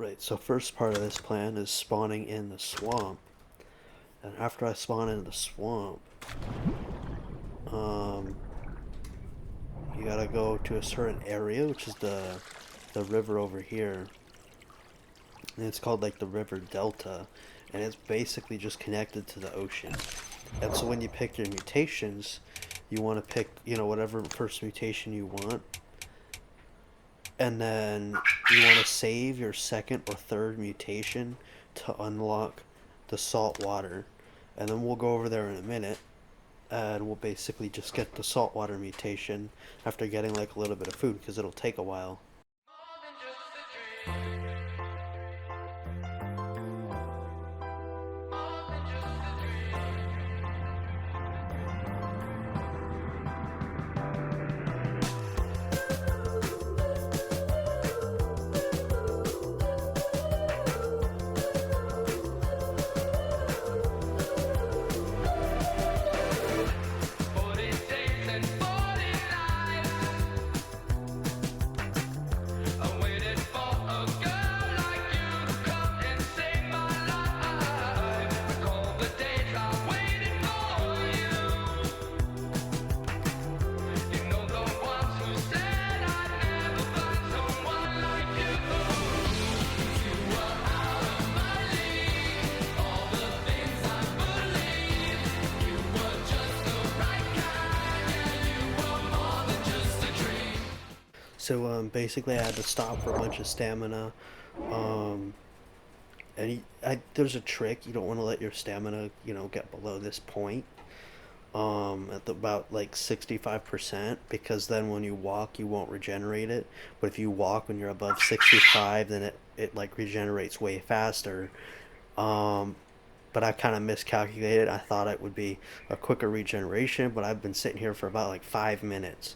Right, so first part of this plan is spawning in the swamp. And after I spawn in the swamp, um, you gotta go to a certain area, which is the river over here. And it's called like the river delta. And it's basically just connected to the ocean. And so when you pick your mutations, you want to pick, whatever first mutation you want. And then you want to save your second or third mutation to unlock the salt water. And then we'll go over there in a minute. And we'll basically just get the saltwater mutation after getting like a little bit of food because it'll take a while. So basically, I had to stop for a bunch of stamina. Um, there's a trick. You don't want to let your stamina, get below this point. At about like 65%, because then when you walk, you won't regenerate it. But if you walk when you're above 65, then it like regenerates way faster. Um, but I kind of miscalculated. I thought it would be a quicker regeneration, but I've been sitting here for about like 5 minutes,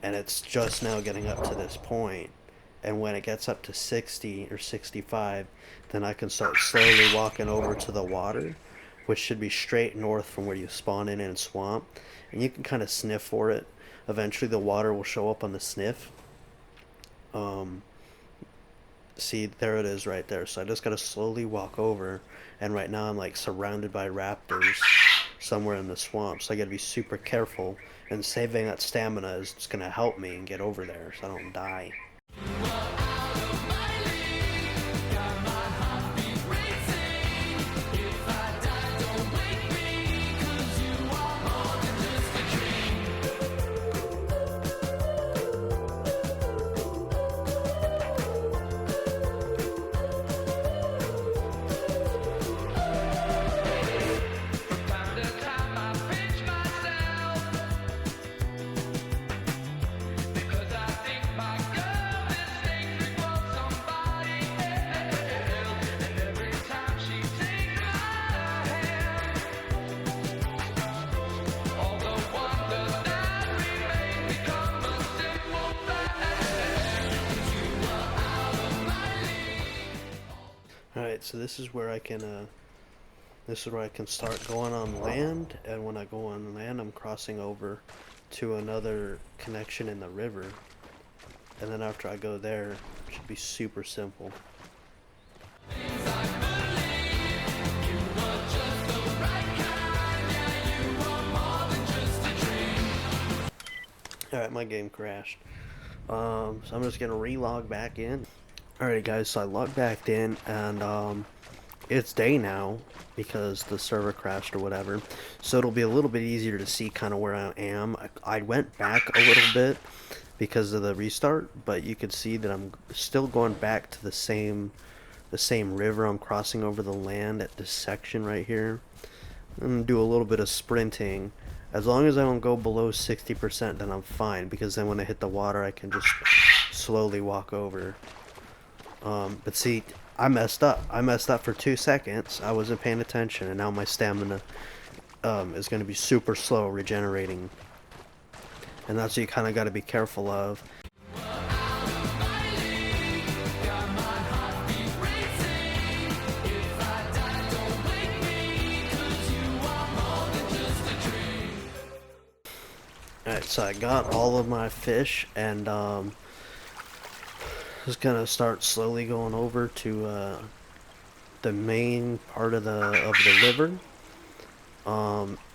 and it's just now getting up to this point. And when it gets up to 60 or 65, then I can start slowly walking over to the water, which should be straight north from where you spawn in swamp. And you can kind of sniff for it. Eventually the water will show up on the sniff. Um, See, there it is right there. So I just gotta slowly walk over. And right now I'm like surrounded by raptors somewhere in the swamp. So I gotta be super careful. And saving that stamina is just gonna help me and get over there so I don't die. Alright, so this is where I can start going on land, and when I go on land I'm crossing over to another connection in the river. And then after I go there, it should be super simple. Alright, my game crashed. So I'm just gonna re-log back in. Alright guys, so I logged back in, and it's day now because the server crashed or whatever. So it'll be a little bit easier to see kind of where I am. I went back a little bit because of the restart, but you can see that I'm still going back to the same river. I'm crossing over the land at this section right here. I'm gonna do a little bit of sprinting. As long as I don't go below 60%, then I'm fine, because then when I hit the water I can just slowly walk over. But see, I messed up. I messed up for 2 seconds. I wasn't paying attention, and now my stamina is going to be super slow regenerating. And that's what you kind of got to be careful of. Alright, so I got all of my fish, and Just gonna start slowly going over to the main part of the river.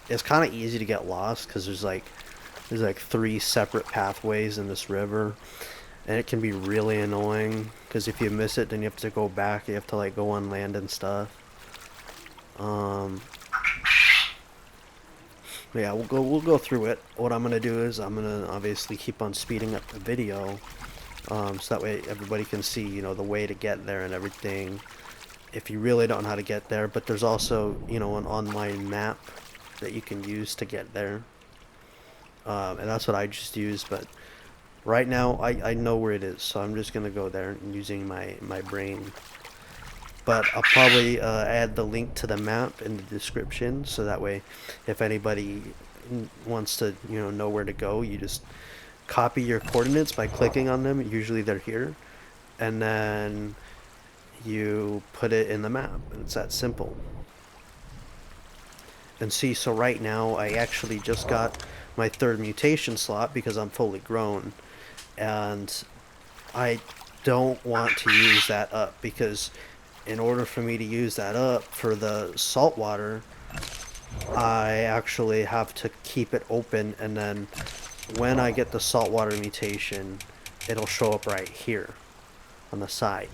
It's kind of easy to get lost because there's like three separate pathways in this river, and it can be really annoying because if you miss it, then you have to go back. You have to like go on land and stuff. Um, but yeah, we'll go through it. What I'm gonna do is I'm gonna obviously keep on speeding up the video, so that way everybody can see, the way to get there and everything. If you really don't know how to get there, but there's also, an online map that you can use to get there. And that's what I just used, but right now I know where it is, so I'm just gonna go there using my brain. But I'll probably add the link to the map in the description, so that way if anybody wants to know where to go, you just copy your coordinates by clicking on them. Usually they're here, and then you put it in the map, and it's that simple. And see, so right now I actually just got my third mutation slot because I'm fully grown, and I don't want to use that up because in order for me to use that up for the saltwater, I actually have to keep it open, and then when I get the saltwater mutation, it'll show up right here on the side.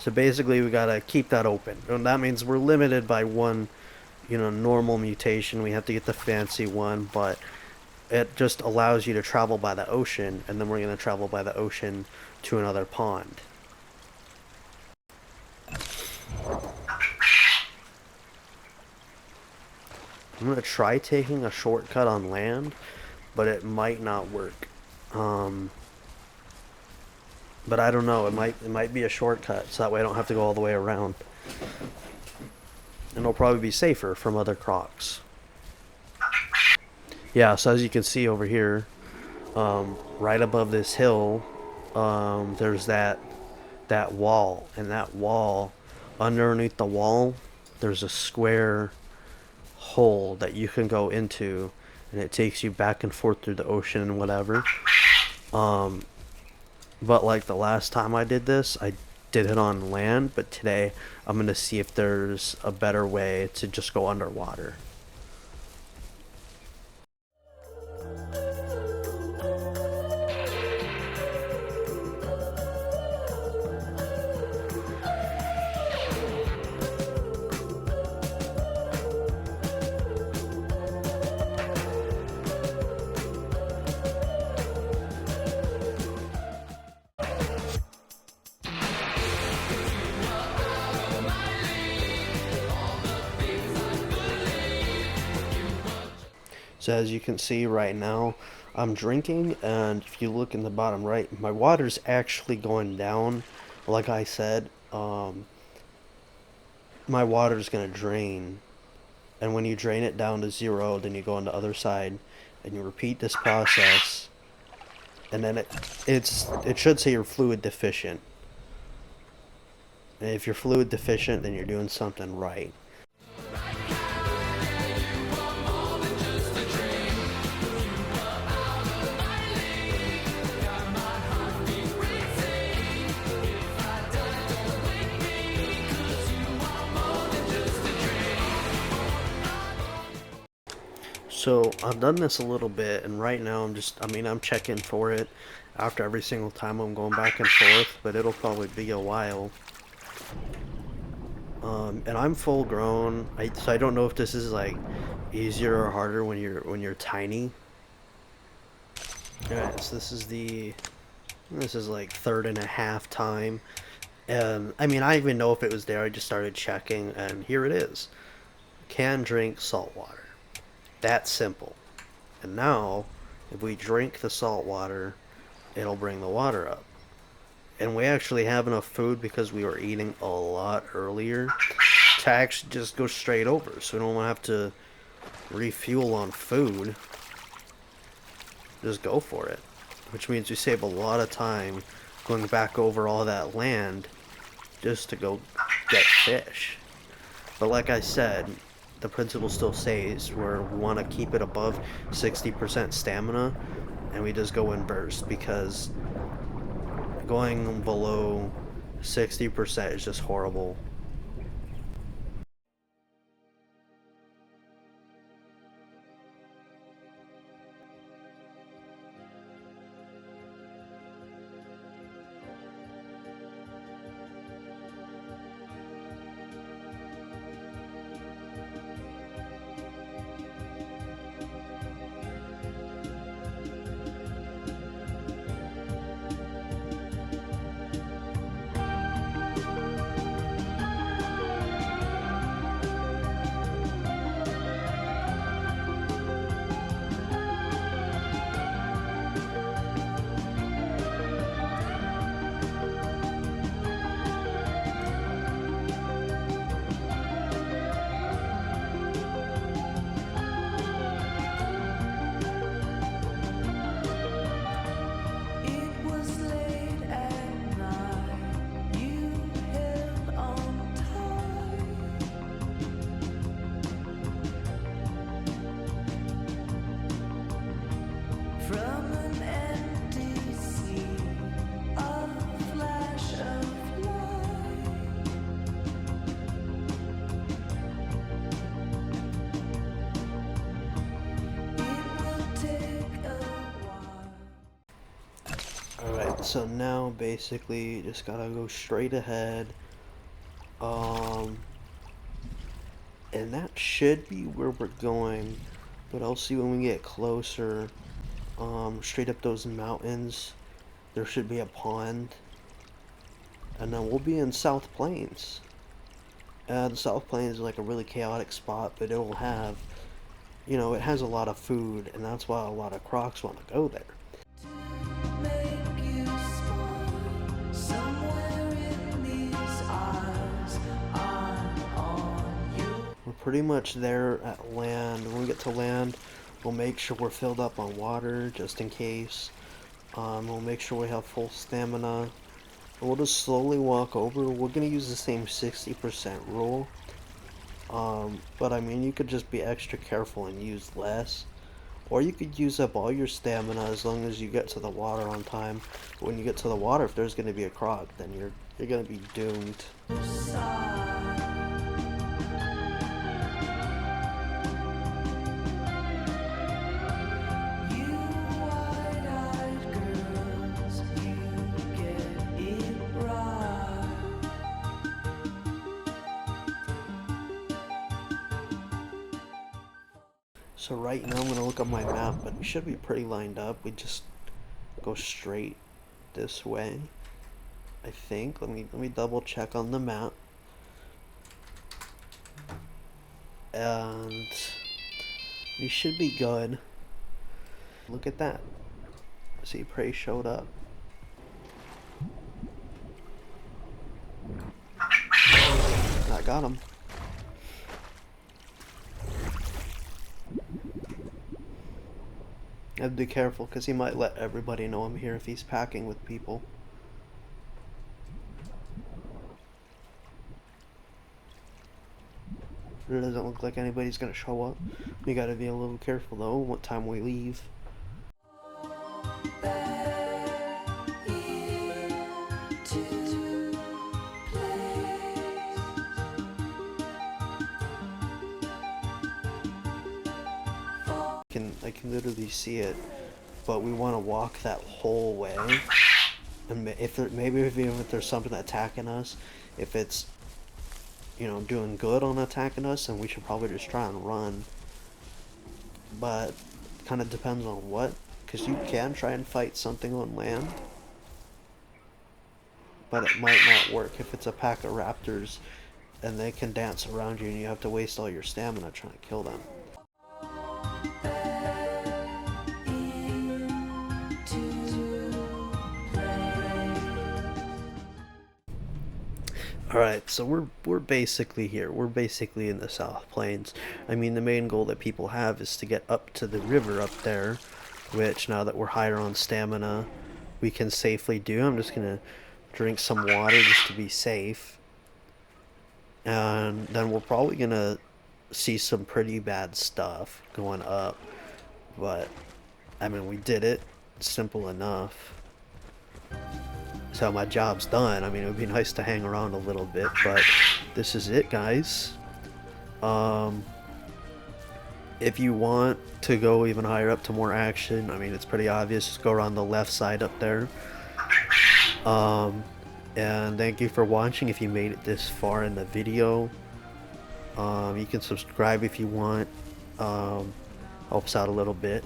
So basically we gotta keep that open. And that means we're limited by one, normal mutation. We have to get the fancy one, but it just allows you to travel by the ocean, and then we're gonna travel by the ocean to another pond. I'm gonna try taking a shortcut on land, but it might not work. But I don't know. It might be a shortcut, so that way I don't have to go all the way around, and it'll probably be safer from other crocs. Yeah. So as you can see over here, right above this hill, there's that wall, and that wall, underneath the wall, there's a square hole that you can go into, and it takes you back and forth through the ocean and whatever. Um, but like the last time I did this, I did it on land, but today I'm gonna see if there's a better way to just go underwater. So as you can see right now, I'm drinking, and if you look in the bottom right, my water's actually going down. Like I said, my water's gonna drain, and when you drain it down to zero, then you go on the other side, and you repeat this process, and then it should say you're fluid deficient. And if you're fluid deficient, then you're doing something right. So I've done this a little bit, and right now I'm checking for it after every single time. I'm going back and forth, but it'll probably be a while. And I'm full grown, so I don't know if this is like easier or harder when you're tiny. Alright, so this is like third and a half time. And I mean, I didn't even know if it was there. I just started checking, and here it is. Can drink salt water. That simple. And now, if we drink the salt water, it'll bring the water up. And we actually have enough food because we were eating a lot earlier to actually just go straight over. So we don't have to refuel on food. Just go for it. Which means we save a lot of time going back over all that land just to go get fish. But like I said, the principle still stays where we want to keep it above 60% stamina, and we just go in burst because Going below 60% is just horrible. Alright, so now basically you just gotta go straight ahead. And that should be where we're going, but I'll see when we get closer. Straight up those mountains, there should be a pond, and then we'll be in South Plains. The South Plains is like a really chaotic spot, but it'll have, it has a lot of food, and that's why a lot of crocs want to go there. We're pretty much there at land. When we get to land, we'll make sure we're filled up on water just in case. We'll make sure we have full stamina. We'll just slowly walk over. We're gonna use the same 60% rule. But I mean, you could just be extra careful and use less. Or you could use up all your stamina as long as you get to the water on time. But when you get to the water, if there's gonna be a croc, then you're gonna be doomed. So right now I'm gonna look up my map, but we should be pretty lined up. We just go straight this way, I think. Let me double check on the map. And we should be good. Look at that. See, prey showed up. I got him. I have to be careful because he might let everybody know I'm here if he's packing with people. It doesn't look like anybody's gonna show up. We gotta be a little careful though what time we leave. I can literally see it, but we want to walk that whole way. And maybe if there's something attacking us, if it's doing good on attacking us, then we should probably just try and run. But it kind of depends on what, because you can try and fight something on land, but it might not work if it's a pack of raptors and they can dance around you and you have to waste all your stamina trying to kill them. Alright, so we're basically here. We're basically in the South Plains. I mean, the main goal that people have is to get up to the river up there, which now that we're higher on stamina, we can safely do. I'm just gonna drink some water just to be safe. And then we're probably gonna see some pretty bad stuff going up. But, I mean, we did it. It's simple enough. how my job's done. I mean, it would be nice to hang around a little bit, but this is it, guys. Um, if you want to go even higher up to more action, I mean, it's pretty obvious. Just go around the left side up there. Um, and thank you for watching. If you made it this far in the video, you can subscribe if you want. Helps out a little bit.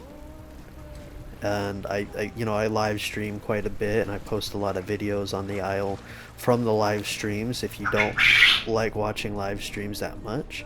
And I live stream quite a bit, and I post a lot of videos on the Isle from the live streams if you don't like watching live streams that much.